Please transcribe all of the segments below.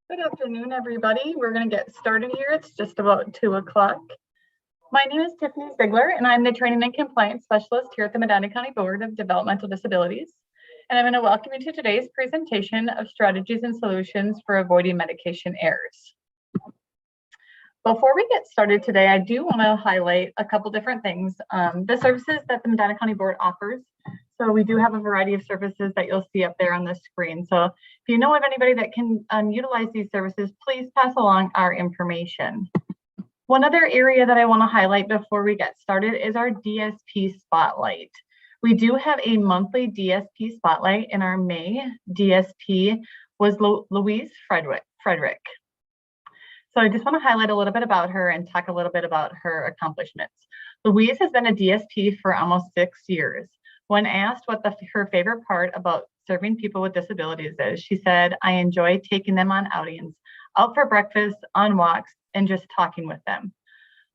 Good afternoon, everybody. We're going to get started here. It's just about 2 o'clock. My name is Tiffanys Story, and I'm the Training and Compliance Specialist here at the Medina County Board of Developmental Disabilities. And I'm going to welcome you to today's presentation of strategies and solutions for avoiding medication errors. Before we get started today, I do want to highlight a couple different things. The services that the Medina County Board offers. So we do have a variety of services that you'll see up there on the screen. So if you know of anybody that can utilize these services, please pass along our information. One other area that I want to highlight before we get started is our DSP Spotlight. We do have a monthly DSP Spotlight, and our May DSP was Louise Frederick. So I just want to highlight a little bit about her and talk a little bit about her accomplishments. Louise has been a DSP for almost 6 years. When asked what her favorite part about serving people with disabilities is, she said, "I enjoy taking them on outings, out for breakfast, on walks, and just talking with them."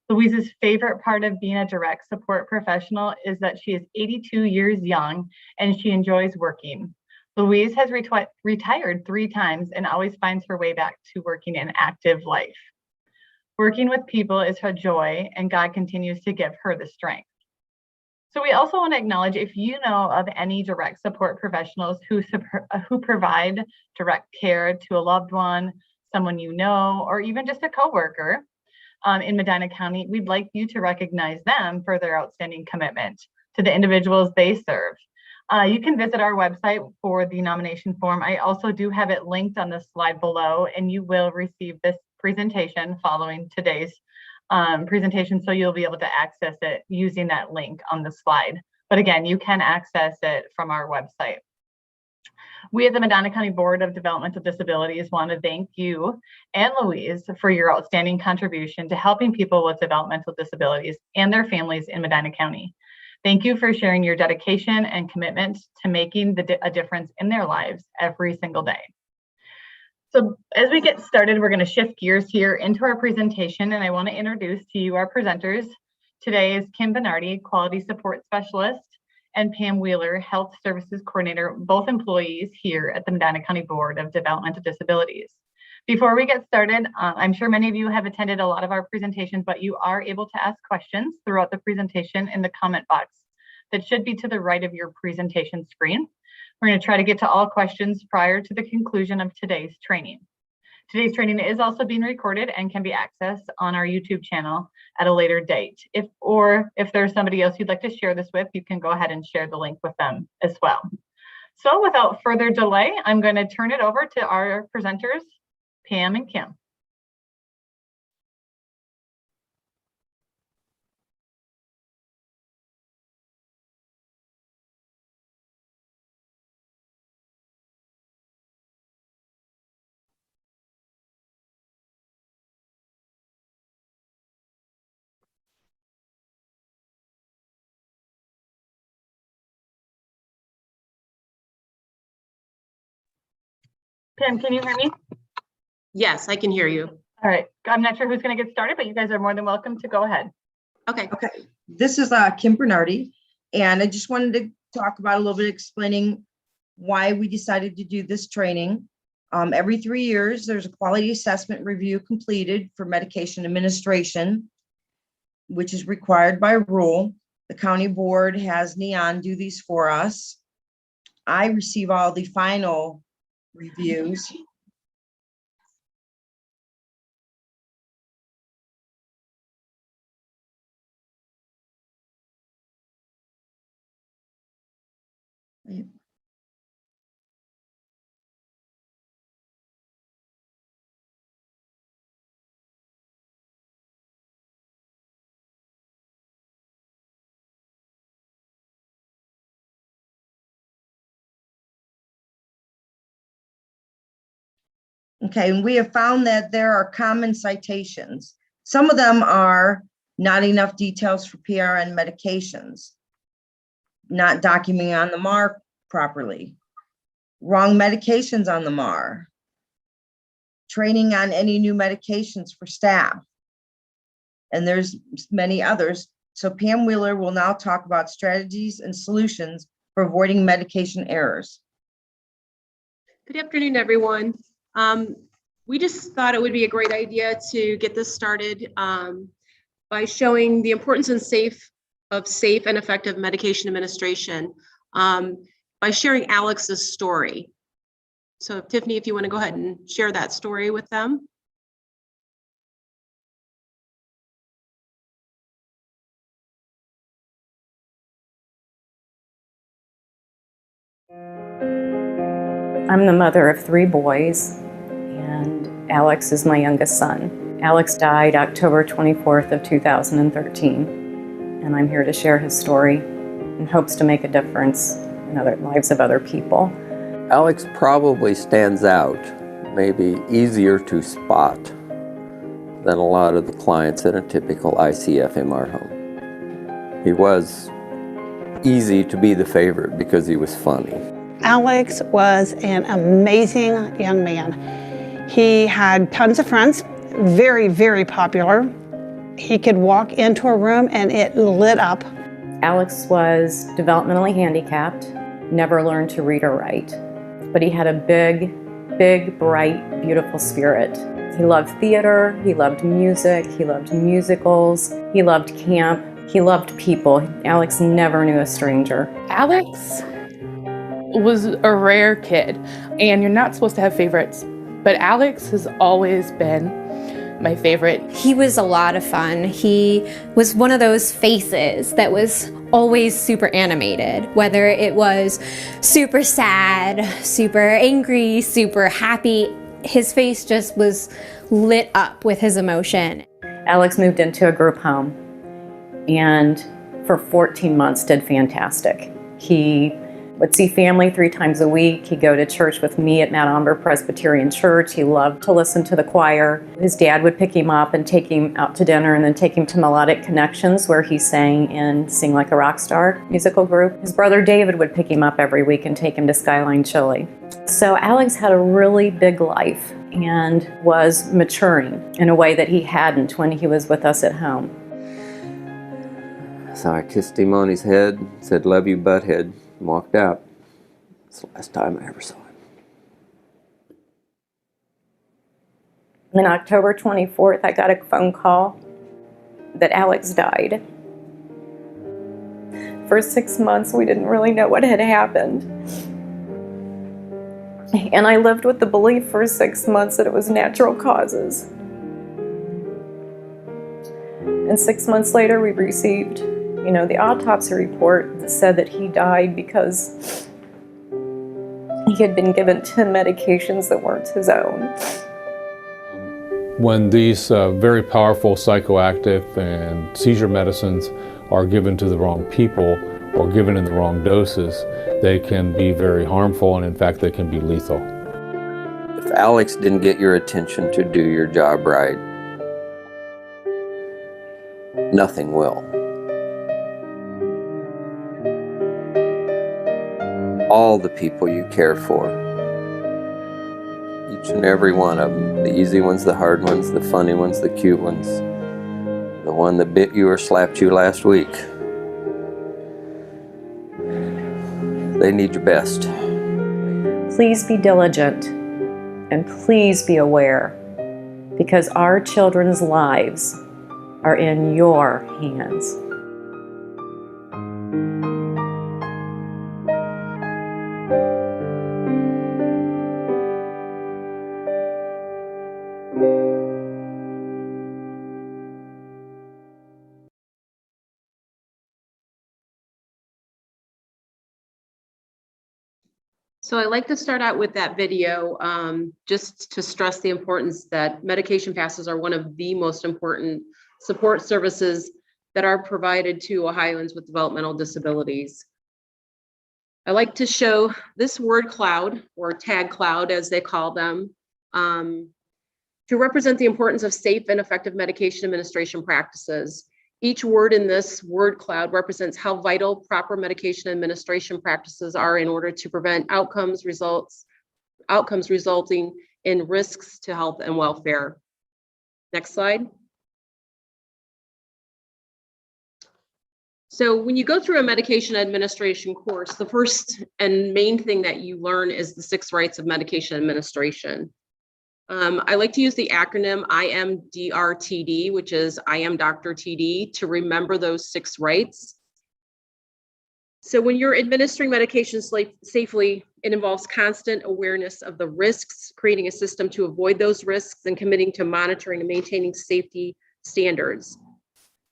Louise's favorite part of being a direct support professional is that she is 82 years young and she enjoys working. Louise has retired 3 times and always finds her way back to working an active life. Working with people is her joy, and God continues to give her the strength. So we also want to acknowledge, if you know of any direct support professionals who provide direct care to a loved one, someone you know, or even just a coworker in Medina County, we'd like you to recognize them for their outstanding commitment to the individuals they serve. You can visit our website for the nomination form. I also do have it linked on the slide below, and you will receive this presentation following today's presentation, so you'll be able to access it using that link on the slide. But again, you can access it from our website. We at the Medina County Board of Developmental Disabilities want to thank you and Louise for your outstanding contribution to helping people with developmental disabilities and their families in Medina County. Thank you for sharing your dedication and commitment to making a difference in their lives every single day. So as we get started, we're going to shift gears here into our presentation, and I want to introduce to you our presenters. Today is Kim Bernardi, Quality Support Specialist, and Pam Wheeler, Health Services Coordinator, both employees here at the Medina County Board of Developmental Disabilities. Before we get started, I'm sure many of you have attended a lot of our presentations, but you are able to ask questions throughout the presentation in the comment box that should be to the right of your presentation screen. We're going to try to get to all questions prior to the conclusion of today's training. Today's training is also being recorded and can be accessed on our YouTube channel at a later date. If there's somebody else you'd like to share this with, you can go ahead and share the link with them as well. So without further delay, I'm going to turn it over to our presenters, Pam and Kim. Pam, can you hear me? Yes, I can hear you. All right. I'm not sure who's going to get started, but you guys are more than welcome to go ahead. Okay. This is Kim Bernardi, and I just wanted to talk about a little bit explaining why we decided to do this training. Every 3 years, there's a quality assessment review completed for medication administration, which is required by rule. The county board has Neon do these for us. I receive all the final reviews. Okay, and we have found that there are common citations. Some of them are not enough details for PRN medications, not documenting on the MAR properly, wrong medications on the MAR, training on any new medications for staff, and there's many others. So Pam Wheeler will now talk about strategies and solutions for avoiding medication errors. Good afternoon, everyone. We just thought it would be a great idea to get this started by showing the importance of safe and effective medication administration by sharing Alex's story. So Tiffany, if you want to go ahead and share that story with them. I'm the mother of 3 boys, and Alex is my youngest son. Alex died October 24th of 2013, and I'm here to share his story in hopes to make a difference in other lives of other people. Alex probably stands out, maybe easier to spot than a lot of the clients in a typical ICFMR home. He was easy to be the favorite because he was funny. Alex was an amazing young man. He had tons of friends, very, very popular. He could walk into a room and it lit up. Alex was developmentally handicapped, never learned to read or write, but he had a big, bright, beautiful spirit. He loved theater, he loved music, he loved musicals, he loved camp, he loved people. Alex never knew a stranger. Alex was a rare kid, and you're not supposed to have favorites, but Alex has always been my favorite. He was a lot of fun. He was one of those faces that was always super animated, whether it was super sad, super angry, super happy. His face just was lit up with his emotion. Alex moved into a group home and for 14 months did fantastic. He would see family 3 times a week. He'd go to church with me at Mount Auburn Presbyterian Church. He loved to listen to the choir. His dad would pick him up and take him out to dinner and then take him to Melodic Connections, where he sang in Sing Like a Rock Star musical group. His brother David would pick him up every week and take him to Skyline Chili. So Alex had a really big life and was maturing in a way that he hadn't when he was with us at home. So I kissed him on his head, said, "Love you, butthead," and walked out. That's the last time I ever saw him. On October 24th, I got a phone call that Alex died. For 6 months, we didn't really know what had happened. And I lived with the belief for 6 months that it was natural causes. And 6 months later, we received, the autopsy report that said that he died because he had been given 10 medications that weren't his own. When these very powerful psychoactive and seizure medicines are given to the wrong people or given in the wrong doses, they can be very harmful, and in fact they can be lethal. If Alex didn't get your attention to do your job right, nothing will. All the people you care for, each and every one of them, the easy ones, the hard ones, the funny ones, the cute ones, the one that bit you or slapped you last week, they need your best. Please be diligent and please be aware, because our children's lives are in your hands. So I like to start out with that video just to stress the importance that medication passes are one of the most important support services that are provided to Ohioans with developmental disabilities. I like to show this word cloud, or tag cloud as they call them, to represent the importance of safe and effective medication administration practices. Each word in this word cloud represents how vital proper medication administration practices are in order to prevent outcomes resulting in risks to health and welfare. Next slide. So when you go through a medication administration course, the first and main thing that you learn is the 6 rights of medication administration. I like to use the acronym IMDRTD, which is I am Dr. TD, to remember those 6 rights. So when you're administering medications safely, it involves constant awareness of the risks, creating a system to avoid those risks, and committing to monitoring and maintaining safety standards.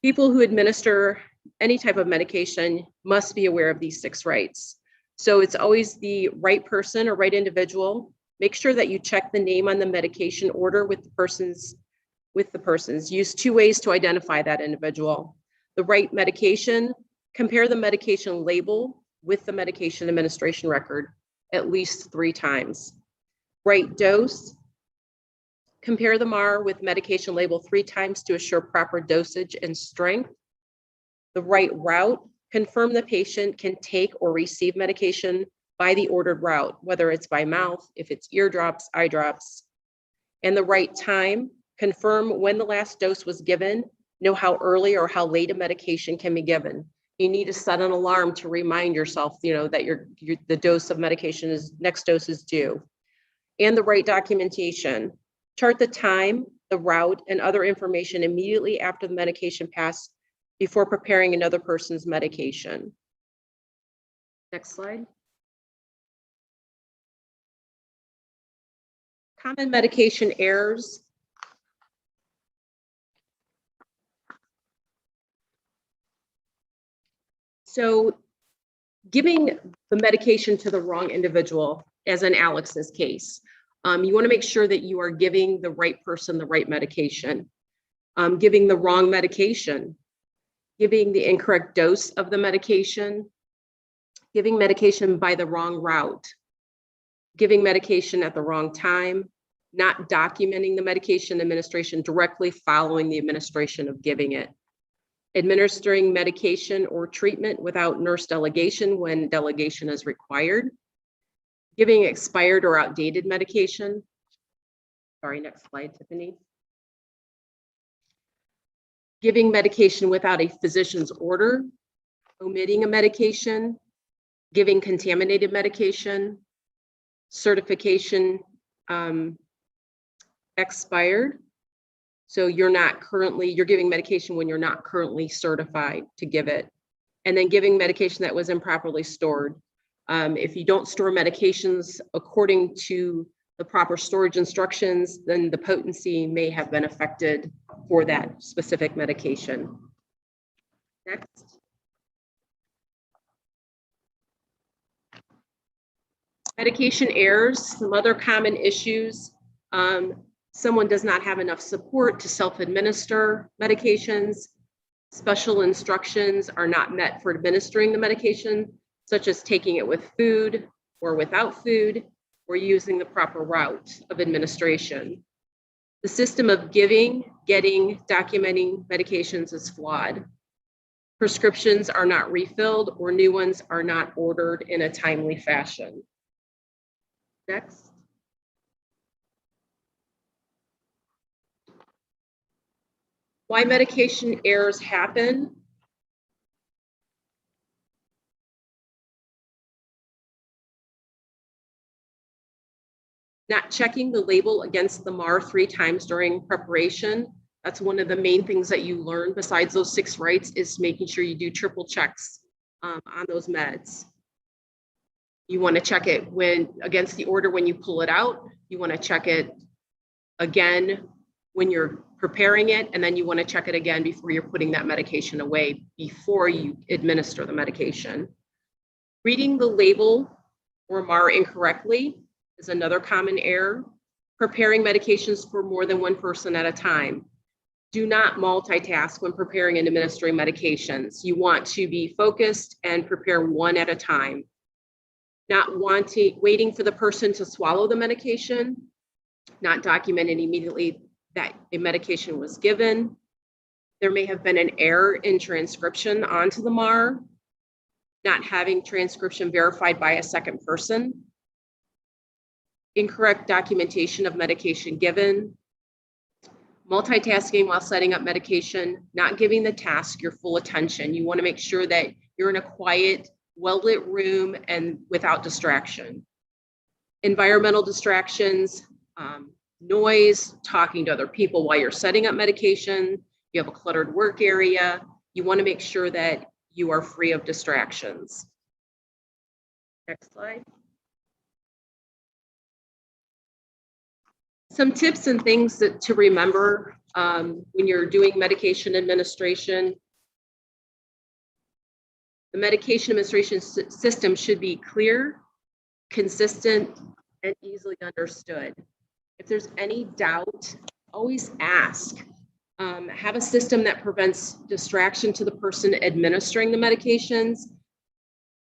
People who administer any type of medication must be aware of these 6 rights. So it's always the right person or right individual. Make sure that you check the name on the medication order with the persons. Use 2 ways to identify that individual. The right medication, compare the medication label with the medication administration record at least 3 times. Right dose, compare the MAR with medication label 3 times to assure proper dosage and strength. The right route, confirm the patient can take or receive medication by the ordered route, whether it's by mouth, if it's ear drops, eye drops. And the right time, confirm when the last dose was given, know how early or how late a medication can be given. You need to set an alarm to remind yourself, that the dose of medication next dose is due. And the right documentation, chart the time, the route, and other information immediately after the medication passed before preparing another person's medication. Next slide. Common medication errors. So giving the medication to the wrong individual, as in Alex's case, you want to make sure that you are giving the right person the right medication. Giving the wrong medication, giving the incorrect dose of the medication, giving medication by the wrong route, giving medication at the wrong time, not documenting the medication administration directly following the administration of giving it, administering medication or treatment without nurse delegation when delegation is required, giving expired or outdated medication. Sorry, next slide, Tiffany. Giving medication without a physician's order, omitting a medication, giving contaminated medication, certification expired. So you're giving medication when you're not currently certified to give it. And then giving medication that was improperly stored. If you don't store medications according to the proper storage instructions, then the potency may have been affected for that specific medication. Next. Medication errors, some other common issues. Someone does not have enough support to self-administer medications. Special instructions are not met for administering the medication, such as taking it with food or without food, or using the proper route of administration. The system of giving, getting, documenting medications is flawed. Prescriptions are not refilled, or new ones are not ordered in a timely fashion. Next. Why medication errors happen. Not checking the label against the MAR 3 times during preparation. That's one of the main things that you learn besides those 6 rights, is making sure you do triple checks on those meds. You want to check it against the order when you pull it out. You want to check it again when you're preparing it, and then you want to check it again before you're putting that medication away, before you administer the medication. Reading the label or MAR incorrectly is another common error. Preparing medications for more than one person at a time. Do not multitask when preparing and administering medications. You want to be focused and prepare one at a time. Not waiting for the person to swallow the medication, not documenting immediately that a medication was given. There may have been an error in transcription onto the MAR, not having transcription verified by a second person, incorrect documentation of medication given, multitasking while setting up medication, not giving the task your full attention. You want to make sure that you're in a quiet, well-lit room and without distraction. Environmental distractions, noise, talking to other people while you're setting up medication, you have a cluttered work area, you want to make sure that you are free of distractions. Next slide. Some tips and things to remember when you're doing medication administration. The medication administration system should be clear, consistent, and easily understood. If there's any doubt, always ask. Have a system that prevents distraction to the person administering the medications.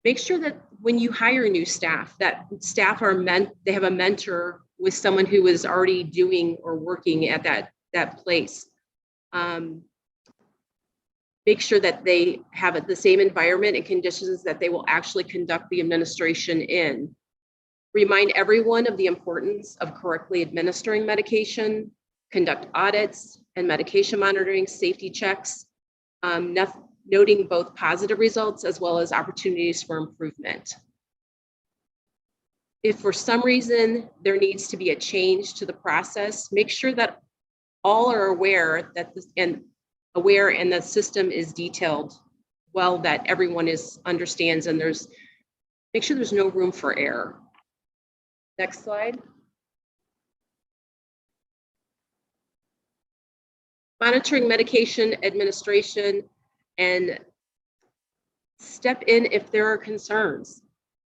Make sure that when you hire new staff, that staff they have a mentor with someone who is already doing or working at that place. Make sure that they have the same environment and conditions that they will actually conduct the administration in. Remind everyone of the importance of correctly administering medication, conduct audits and medication monitoring, safety checks, noting both positive results as well as opportunities for improvement. If for some reason there needs to be a change to the process, make sure that all are aware that and the system is detailed well, that everyone understands, and make sure there's no room for error. Next slide. Monitoring medication administration, and step in if there are concerns.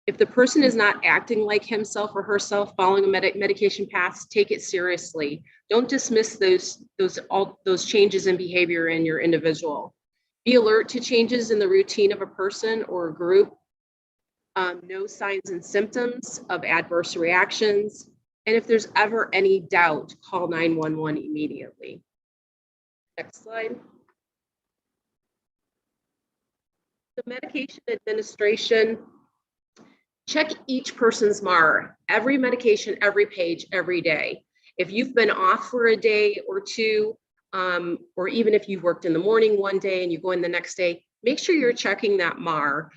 If the person is not acting like himself or herself following a medication path, take it seriously. Don't dismiss those changes in behavior in your individual. Be alert to changes in the routine of a person or a group. Know signs and symptoms of adverse reactions. And if there's ever any doubt, call 911 immediately. Next slide. The medication administration. Check each person's MAR, every medication, every page, every day. If you've been off for a day or two, or even if you've worked in the morning one day and you go in the next day, make sure you're checking that MAR.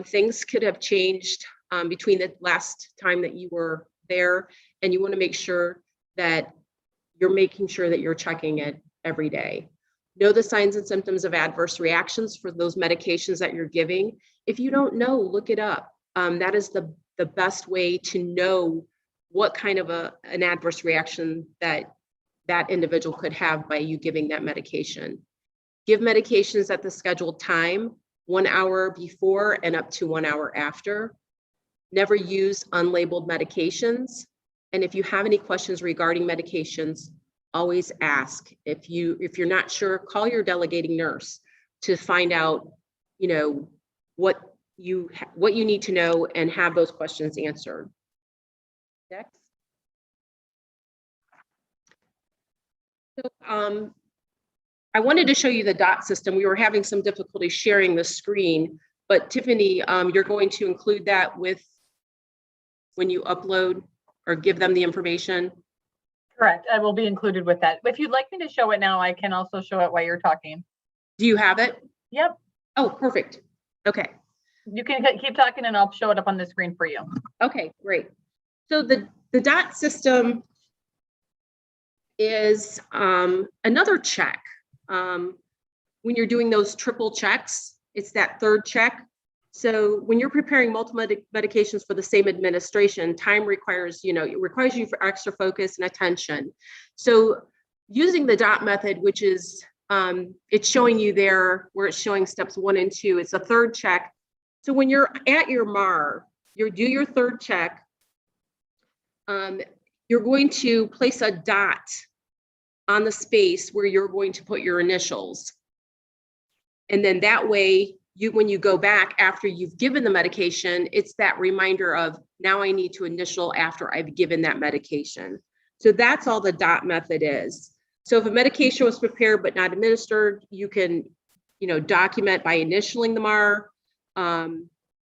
Things could have changed between the last time that you were there, and you want to make sure that you're making sure that you're checking it every day. Know the signs and symptoms of adverse reactions for those medications that you're giving. If you don't know, look it up. That is the best way to know what kind of an adverse reaction that individual could have by you giving that medication. Give medications at the scheduled time, 1 hour before and up to 1 hour after. Never use unlabeled medications. And if you have any questions regarding medications, always ask. If you're not sure, call your delegating nurse to find out, what you need to know and have those questions answered. Next. So, I wanted to show you the DOT system. We were having some difficulty sharing the screen, but Tiffany, you're going to include that when you upload or give them the information? Correct. I will be included with that. If you'd like me to show it now, I can also show it while you're talking. Do you have it? Yep. Oh, perfect. Okay. You can keep talking and I'll show it up on the screen for you. Okay, great. So the DOT system is another check. When you're doing those triple checks, it's that third check. So when you're preparing multiple medications for the same administration, time requires you for extra focus and attention. So using the DOT method, which is, it's showing you there where it's showing steps 1 and 2, it's a third check. So when you're at your MAR, you do your third check, you're going to place a dot on the space where you're going to put your initials. And then that way, when you go back after you've given the medication, it's that reminder of, now I need to initial after I've given that medication. So that's all the DOT method is. So if a medication was prepared but not administered, you can, document by initialing the MAR, and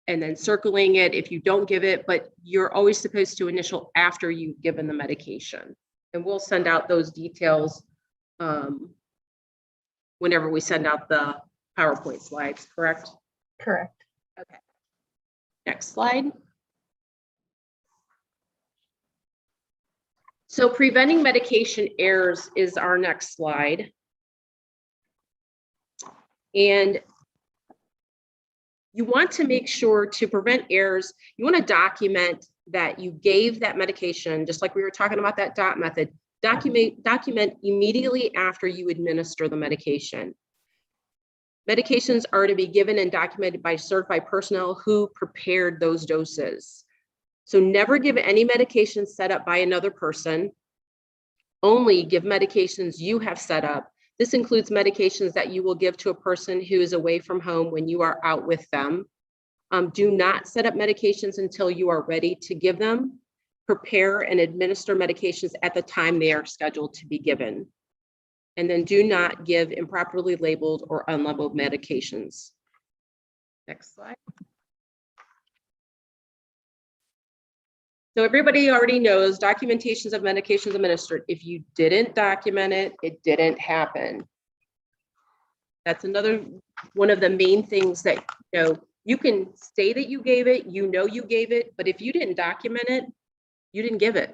then circling it if you don't give it, but you're always supposed to initial after you've given the medication. And we'll send out those details whenever we send out the PowerPoint slides, correct? Correct. Okay. Next slide. So preventing medication errors is our next slide. And you want to make sure to prevent errors, you want to document that you gave that medication, just like we were talking about that DOT method, document immediately after you administer the medication. Medications are to be given and documented by certified personnel who prepared those doses. So never give any medication set up by another person. Only give medications you have set up. This includes medications that you will give to a person who is away from home when you are out with them. Do not set up medications until you are ready to give them. Prepare and administer medications at the time they are scheduled to be given. And then do not give improperly labeled or unlabeled medications. Next slide. So everybody already knows documentations of medications administered. If you didn't document it, it didn't happen. That's another one of the main things that, you can say that you gave it, you gave it, but if you didn't document it, you didn't give it.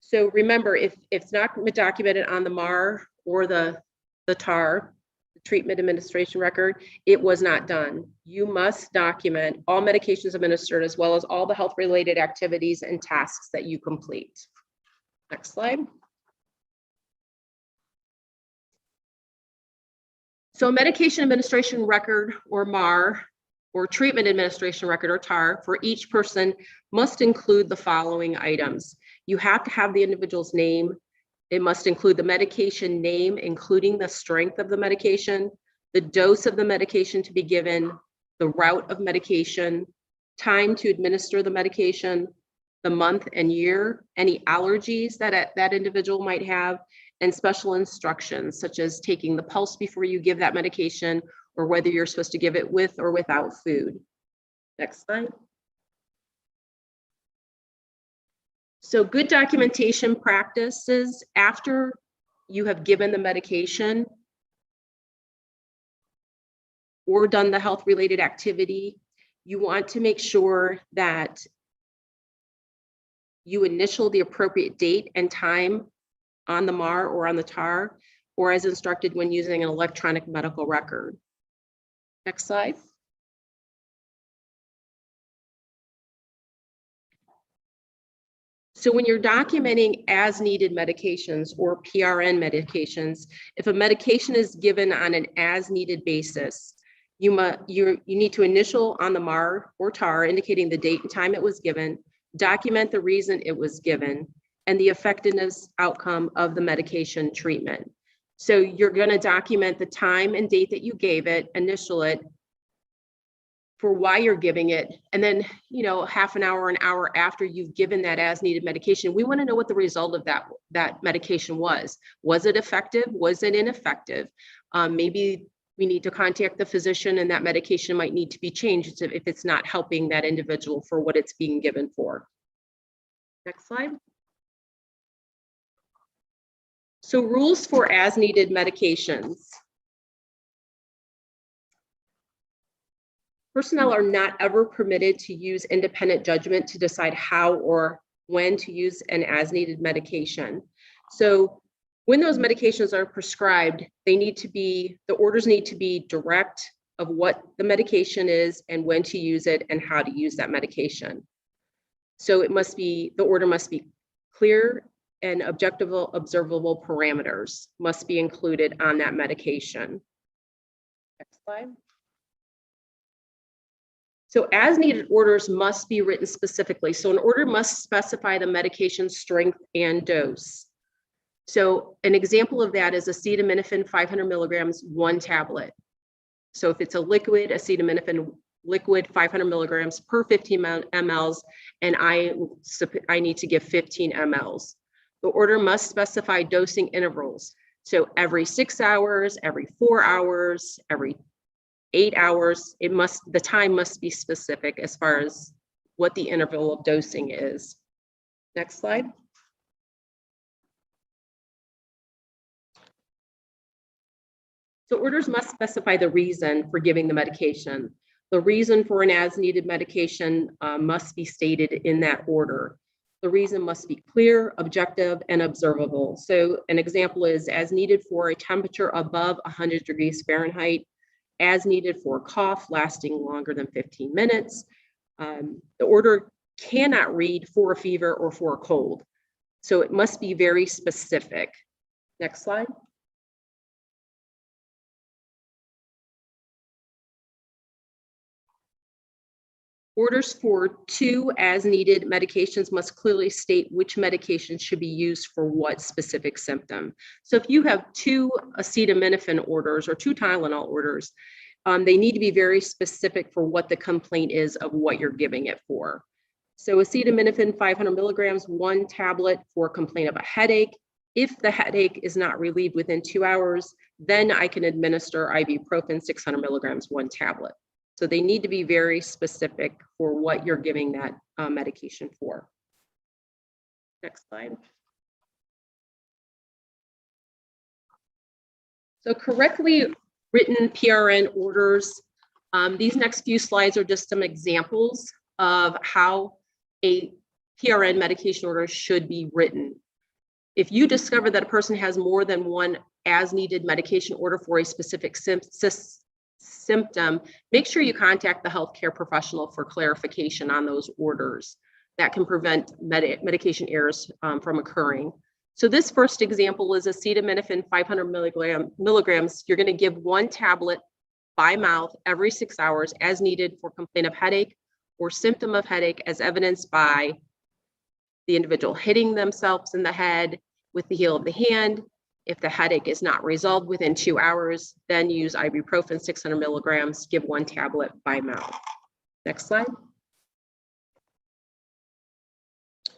So remember, if it's not documented on the MAR or the TAR, the treatment administration record, it was not done. You must document all medications administered as well as all the health-related activities and tasks that you complete. Next slide. So medication administration record or MAR or treatment administration record or TAR for each person must include the following items. You have to have the individual's name. It must include the medication name, including the strength of the medication, the dose of the medication to be given, the route of medication, time to administer the medication, the month and year, any allergies that that individual might have, and special instructions such as taking the pulse before you give that medication or whether you're supposed to give it with or without food. Next slide. So good documentation practices after you have given the medication or done the health-related activity, you want to make sure that you initial the appropriate date and time on the MAR or on the TAR, or as instructed when using an electronic medical record. Next slide. So when you're documenting as needed medications or PRN medications, if a medication is given on an as needed basis, you need to initial on the MAR or TAR indicating the date and time it was given, document the reason it was given, and the effectiveness outcome of the medication treatment. So you're going to document the time and date that you gave it, initial it, for why you're giving it, and then half an hour, an hour after you've given that as needed medication, we want to know what the result of that medication was. Was it effective? Was it ineffective? Maybe we need to contact the physician and that medication might need to be changed if it's not helping that individual for what it's being given for. Next slide. So rules for as needed medications. Personnel are not ever permitted to use independent judgment to decide how or when to use an as needed medication. So when those medications are prescribed, the orders need to be direct of what the medication is and when to use it and how to use that medication. So the order must be clear and observable parameters must be included on that medication. Next slide. So as needed orders must be written specifically. So an order must specify the medication strength and dose. So an example of that is acetaminophen 500 milligrams, 1 tablet. So if it's a liquid, acetaminophen liquid 500 milligrams per 15 mLs, and I need to give 15 mLs. The order must specify dosing intervals. So every 6 hours, every 4 hours, every 8 hours, the time must be specific as far as what the interval of dosing is. Next slide. So orders must specify the reason for giving the medication. The reason for an as needed medication must be stated in that order. The reason must be clear, objective, and observable. So an example is as needed for a temperature above 100 degrees Fahrenheit, as needed for a cough lasting longer than 15 minutes. The order cannot read for a fever or for a cold. So it must be very specific. Next slide. Orders for 2 as needed medications must clearly state which medication should be used for what specific symptom. So if you have 2 acetaminophen orders or 2 Tylenol orders, they need to be very specific for what the complaint is of what you're giving it for. So acetaminophen 500 milligrams, 1 tablet for complaint of a headache. If the headache is not relieved within 2 hours, then I can administer ibuprofen 600 milligrams, 1 tablet. So they need to be very specific for what you're giving that medication for. Next slide. So correctly written PRN orders. These next few slides are just some examples of how a PRN medication order should be written. If you discover that a person has more than 1 as needed medication order for a specific symptom, make sure you contact the healthcare professional for clarification on those orders. That can prevent medication errors from occurring. So this first example is acetaminophen 500 milligrams. You're going to give 1 tablet by mouth every 6 hours as needed for complaint of headache or symptom of headache as evidenced by the individual hitting themselves in the head with the heel of the hand. If the headache is not resolved within 2 hours, then use ibuprofen 600 milligrams, give 1 tablet by mouth. Next slide.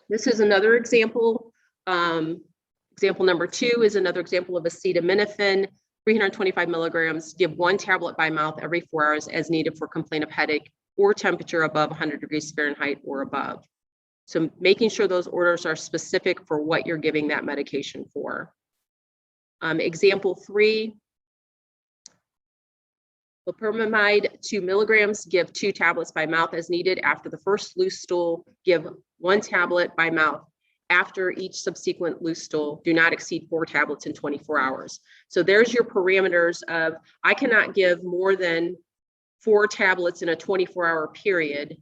This is another example. Example number 2 is another example of acetaminophen, 325 milligrams, give 1 tablet by mouth every 4 hours as needed for complaint of headache or temperature above 100 degrees Fahrenheit or above. So making sure those orders are specific for what you're giving that medication for. Example 3, loperamide 2 milligrams, give 2 tablets by mouth as needed. After the first loose stool, give 1 tablet by mouth. After each subsequent loose stool, do not exceed 4 tablets in 24 hours. So there's your parameters of, I cannot give more than 4 tablets in a 24-hour period,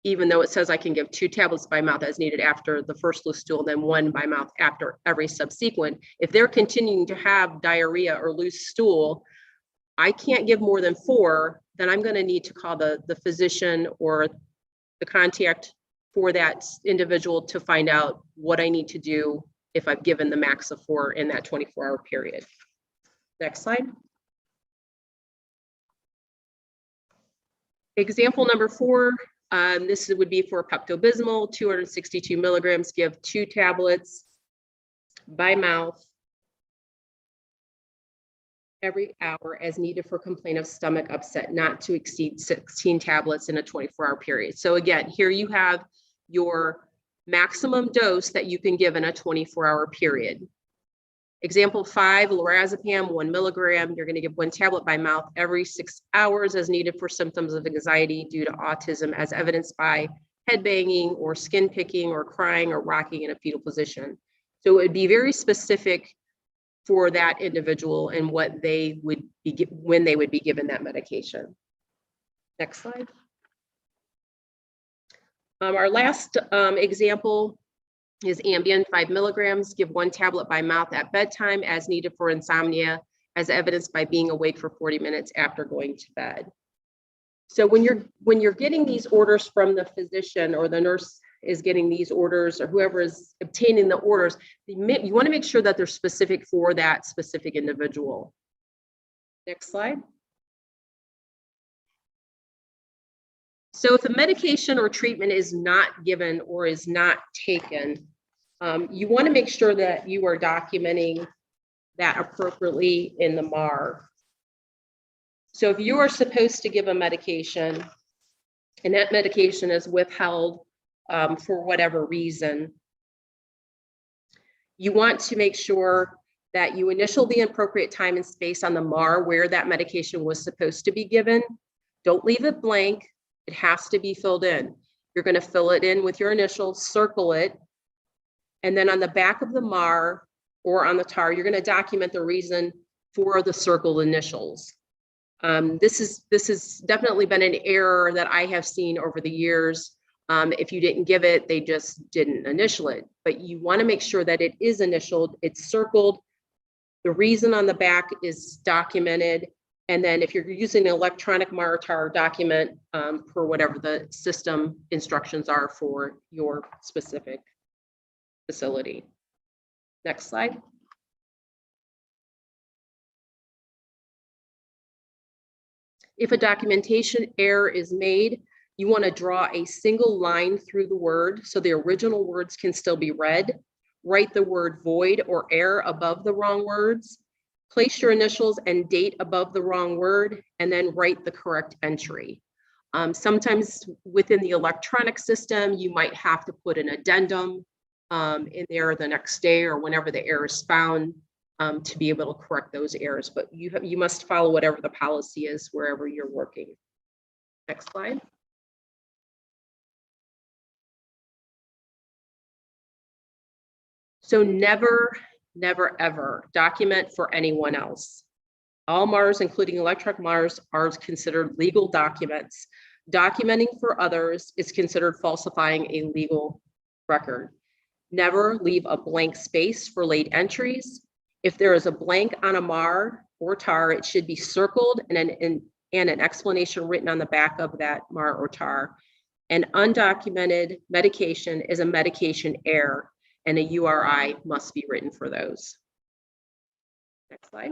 even though it says I can give 2 tablets by mouth as needed after the first loose stool, then 1 by mouth after every subsequent. If they're continuing to have diarrhea or loose stool, I can't give more than 4, then I'm going to need to call the physician or the contact for that individual to find out what I need to do if I've given the max of 4 in that 24-hour period. Next slide. Example number 4. This would be for Pepto-Bismol, 262 milligrams, give 2 tablets by mouth every hour as needed for complaint of stomach upset, not to exceed 16 tablets in a 24-hour period. So again, here you have your maximum dose that you can give in a 24-hour period. Example 5, lorazepam 1 milligram. You're going to give 1 tablet by mouth every 6 hours as needed for symptoms of anxiety due to autism as evidenced by head banging or skin picking or crying or rocking in a fetal position. So it would be very specific for that individual and what they would be, when they would be given that medication. Next slide. Our last example is Ambient 5 milligrams, give 1 tablet by mouth at bedtime as needed for insomnia, as evidenced by being awake for 40 minutes after going to bed. So when you're getting these orders from the physician or the nurse is getting these orders or whoever is obtaining the orders, you want to make sure that they're specific for that specific individual. Next slide. So if a medication or treatment is not given or is not taken, you want to make sure that you are documenting that appropriately in the MAR. So if you are supposed to give a medication and that medication is withheld for whatever reason, you want to make sure that you initial the appropriate time and space on the MAR where that medication was supposed to be given. Don't leave it blank. It has to be filled in. You're going to fill it in with your initials, circle it, and then on the back of the MAR or on the TAR, you're going to document the reason for the circled initials. This has definitely been an error that I have seen over the years. If you didn't give it, they just didn't initial it. But you want to make sure that it is initialed, it's circled, the reason on the back is documented, and then if you're using an electronic MAR or TAR, document for whatever the system instructions are for your specific facility. Next slide. If a documentation error is made, you want to draw a single line through the word so the original words can still be read. Write the word void or error above the wrong words. Place your initials and date above the wrong word, and then write the correct entry. Sometimes within the electronic system, you might have to put an addendum in there the next day or whenever the error is found to be able to correct those errors. But you must follow whatever the policy is wherever you're working. Next slide. So never, ever document for anyone else. All MARs, including electronic MARs, are considered legal documents. Documenting for others is considered falsifying a legal record. Never leave a blank space for late entries. If there is a blank on a MAR or TAR, it should be circled and an explanation written on the back of that MAR or TAR. An undocumented medication is a medication error, and a URI must be written for those. Next slide.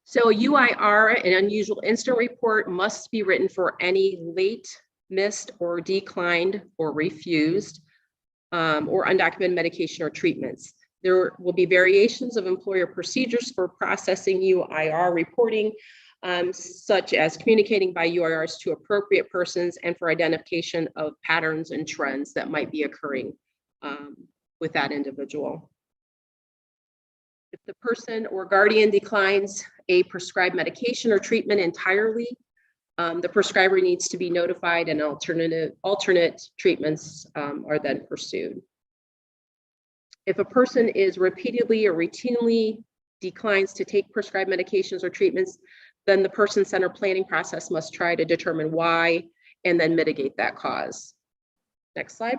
So a UIR, an unusual incident report, must be written for any late, missed, or declined, or refused, or undocumented medication or treatments. There will be variations of employer procedures for processing UIR reporting, such as communicating by UIRs to appropriate persons and for identification of patterns and trends that might be occurring with that individual. If the person or guardian declines a prescribed medication or treatment entirely, the prescriber needs to be notified and alternate treatments are then pursued. If a person is repeatedly or routinely declines to take prescribed medications or treatments, then the person-centered planning process must try to determine why and then mitigate that cause. Next slide.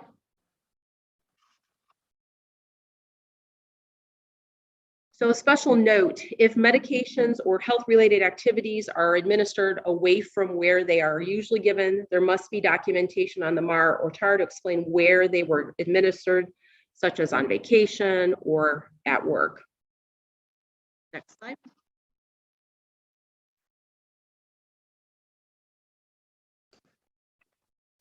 So a special note, if medications or health-related activities are administered away from where they are usually given, there must be documentation on the MAR or TAR to explain where they were administered, such as on vacation or at work. Next slide.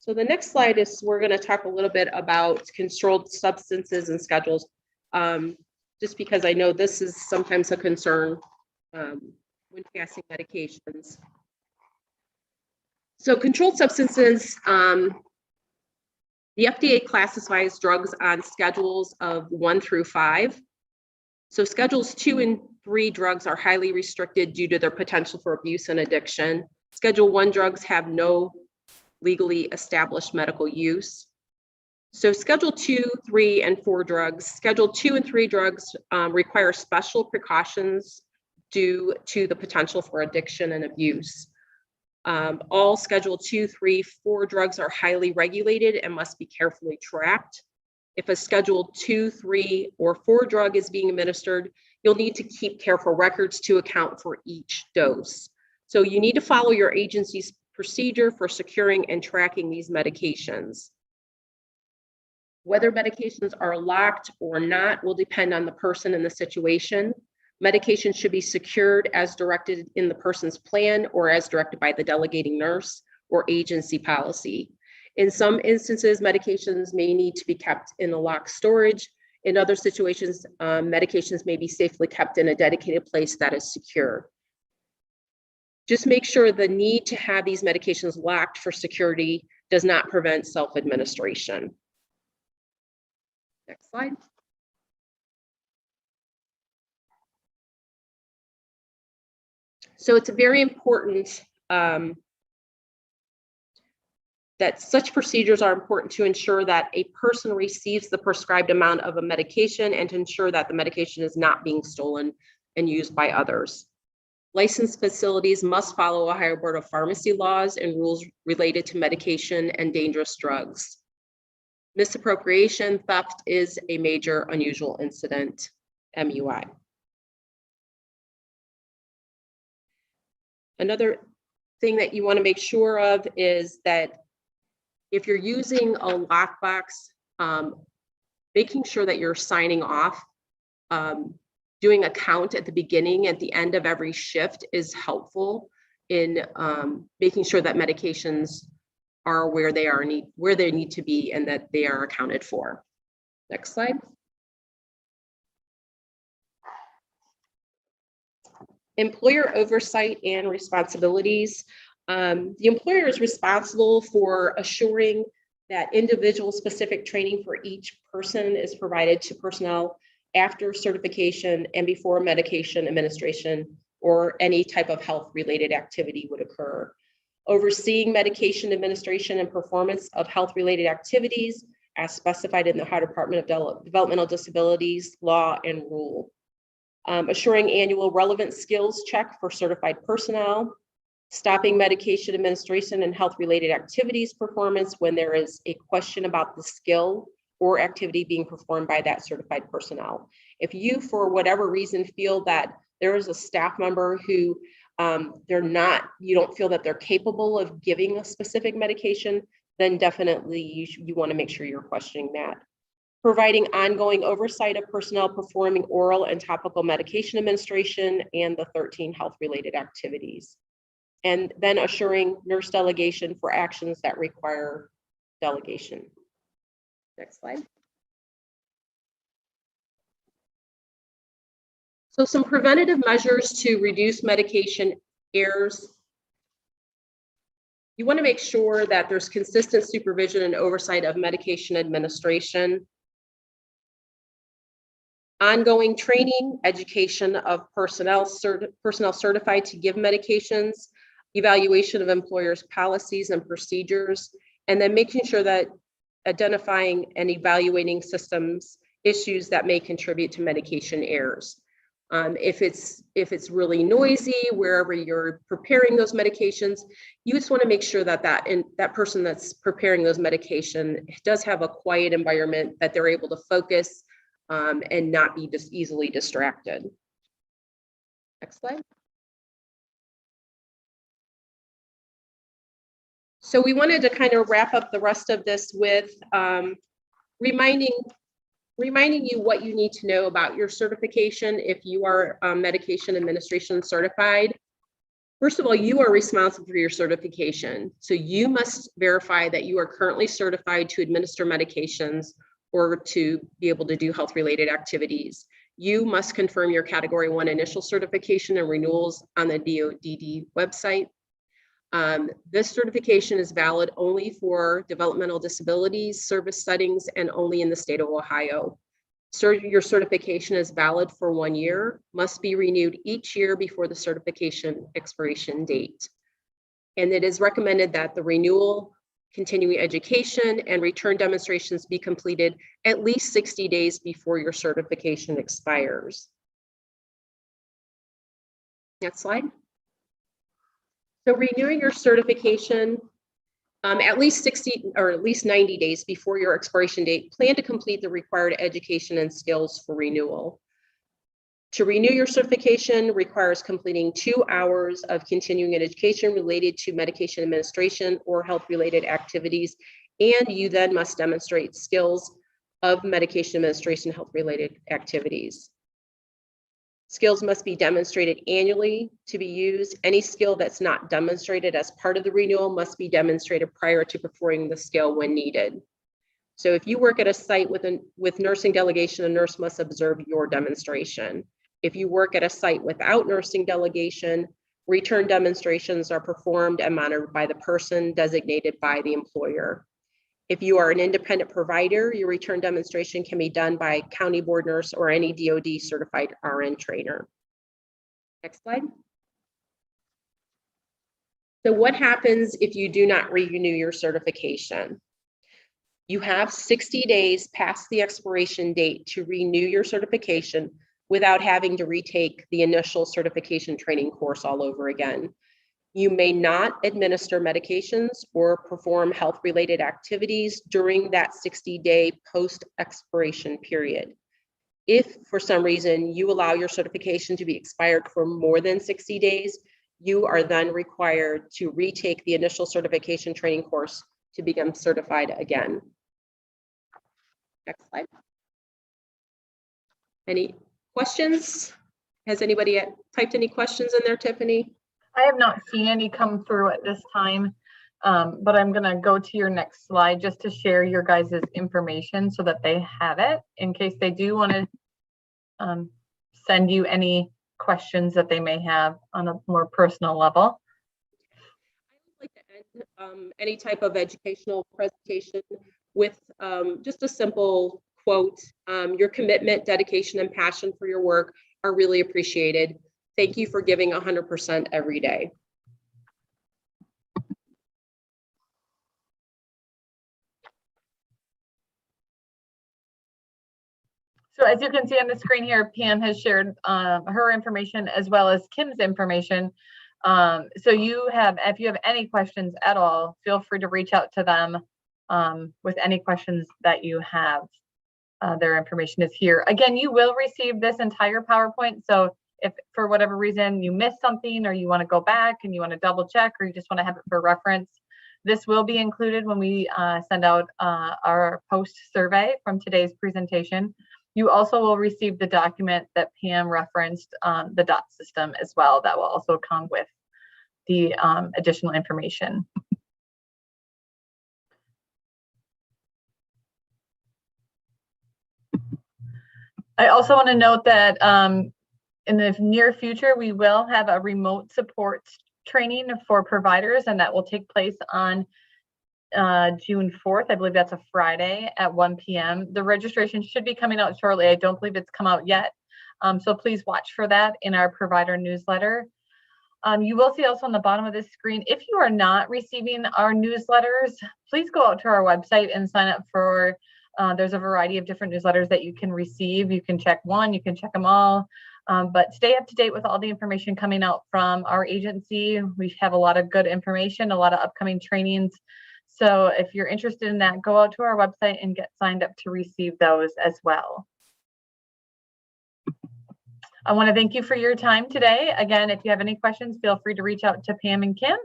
So the next slide is we're going to talk a little bit about controlled substances and schedules. Just because I know this is sometimes a concern when passing medications. So controlled substances, the FDA classifies drugs on schedules of 1 through 5. So schedules 2 and 3 drugs are highly restricted due to their potential for abuse and addiction. Schedule 1 drugs have no legally established medical use. So Schedule 2, 3, and 4 drugs. Schedule 2 and 3 drugs require special precautions due to the potential for addiction and abuse. All Schedule 2, 3, 4 drugs are highly regulated and must be carefully tracked. If a Schedule 2, 3, or 4 drug is being administered, you'll need to keep careful records to account for each dose. So you need to follow your agency's procedure for securing and tracking these medications. Whether medications are locked or not will depend on the person and the situation. Medication should be secured as directed in the person's plan or as directed by the delegating nurse or agency policy. In some instances, medications may need to be kept in a locked storage. In other situations, medications may be safely kept in a dedicated place that is secure. Just make sure the need to have these medications locked for security does not prevent self-administration. Next slide. So it's very important that such procedures are important to ensure that a person receives the prescribed amount of a medication and to ensure that the medication is not being stolen and used by others. Licensed facilities must follow Ohio Board of Pharmacy laws and rules related to medication and dangerous drugs. Misappropriation theft is a major unusual incident, MUI. Another thing that you want to make sure of is that if you're using a lockbox, making sure that you're signing off, doing a count at the beginning, at the end of every shift is helpful in making sure that medications are where they need to be and that they are accounted for. Next slide. Employer oversight and responsibilities. The employer is responsible for assuring that individual specific training for each person is provided to personnel after certification and before medication administration or any type of health related activity would occur. Overseeing medication administration and performance of health related activities as specified in the Ohio Department of Developmental Disabilities law and rule. Assuring annual relevant skills check for certified personnel, stopping medication administration and health-related activities performance when there is a question about the skill or activity being performed by that certified personnel. If you, for whatever reason, feel that there is a staff member who you don't feel that they're capable of giving a specific medication, then definitely you want to make sure you're questioning that. Providing ongoing oversight of personnel performing oral and topical medication administration and the 13 health-related activities. And then assuring nurse delegation for actions that require delegation. Next slide. So some preventative measures to reduce medication errors. You want to make sure that there's consistent supervision and oversight of medication administration. Ongoing training, education of personnel certified to give medications, evaluation of employers' policies and procedures, and then making sure that identifying and evaluating systems issues that may contribute to medication errors. If it's really noisy wherever you're preparing those medications, you just want to make sure that that person that's preparing those medication does have a quiet environment, that they're able to focus and not be just easily distracted. Next slide. So we wanted to kind of wrap up the rest of this with reminding you what you need to know about your certification if you are medication administration certified. First of all, you are responsible for your certification. So you must verify that you are currently certified to administer medications or to be able to do health-related activities. You must confirm your Category 1 initial certification and renewals on the DODD website. This certification is valid only for developmental disabilities, service settings, and only in the state of Ohio. Your certification is valid for 1 year, must be renewed each year before the certification expiration date. And it is recommended that the renewal, continuing education, and return demonstrations be completed at least 60 days before your certification expires. Next slide. So renewing your certification at least 60 or at least 90 days before your expiration date, plan to complete the required education and skills for renewal. To renew your certification requires completing 2 hours of continuing education related to medication administration or health-related activities, and you then must demonstrate skills of medication administration health-related activities. Skills must be demonstrated annually to be used. Any skill that's not demonstrated as part of the renewal must be demonstrated prior to performing the skill when needed. So if you work at a site with nursing delegation, a nurse must observe your demonstration. If you work at a site without nursing delegation, return demonstrations are performed and monitored by the person designated by the employer. If you are an independent provider, your return demonstration can be done by county board nurse or any DOD certified RN trainer. Next slide. So what happens if you do not renew your certification? You have 60 days past the expiration date to renew your certification without having to retake the initial certification training course all over again. You may not administer medications or perform health-related activities during that 60-day post-expiration period. If for some reason you allow your certification to be expired for more than 60 days, you are then required to retake the initial certification training course to become certified again. Next slide. Any questions? Has anybody typed any questions in there, Tiffany? I have not seen any come through at this time, but I'm going to go to your next slide just to share your guys' information so that they have it in case they do want to send you any questions that they may have on a more personal level. I would like to end any type of educational presentation with just a simple quote. Your commitment, dedication, and passion for your work are really appreciated. Thank you for giving 100% every day. So as you can see on the screen here, Pam has shared her information as well as Kim's information. So if you have any questions at all, feel free to reach out to them with any questions that you have. Their information is here. Again, you will receive this entire PowerPoint. So if for whatever reason you missed something or you want to go back and you want to double check or you just want to have it for reference, this will be included when we send out our post survey from today's presentation. You also will receive the document that Pam referenced, the DOT system as well. That will also come with the additional information. I also want to note that in the near future, we will have a remote support training for providers, and that will take place on June 4th. I believe that's a Friday at 1 p.m. The registration should be coming out shortly. I don't believe it's come out yet. So please watch for that in our provider newsletter. You will see also on the bottom of this screen, if you are not receiving our newsletters, please go out to our website and sign up for, there's a variety of different newsletters that you can receive. You can check one, you can check them all, but stay up to date with all the information coming out from our agency. We have a lot of good information, a lot of upcoming trainings. So if you're interested in that, go out to our website and get signed up to receive those as well. I want to thank you for your time today. Again, if you have any questions, feel free to reach out to Pam and Kim.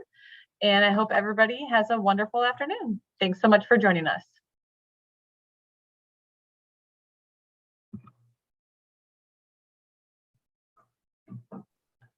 And I hope everybody has a wonderful afternoon. Thanks so much for joining us.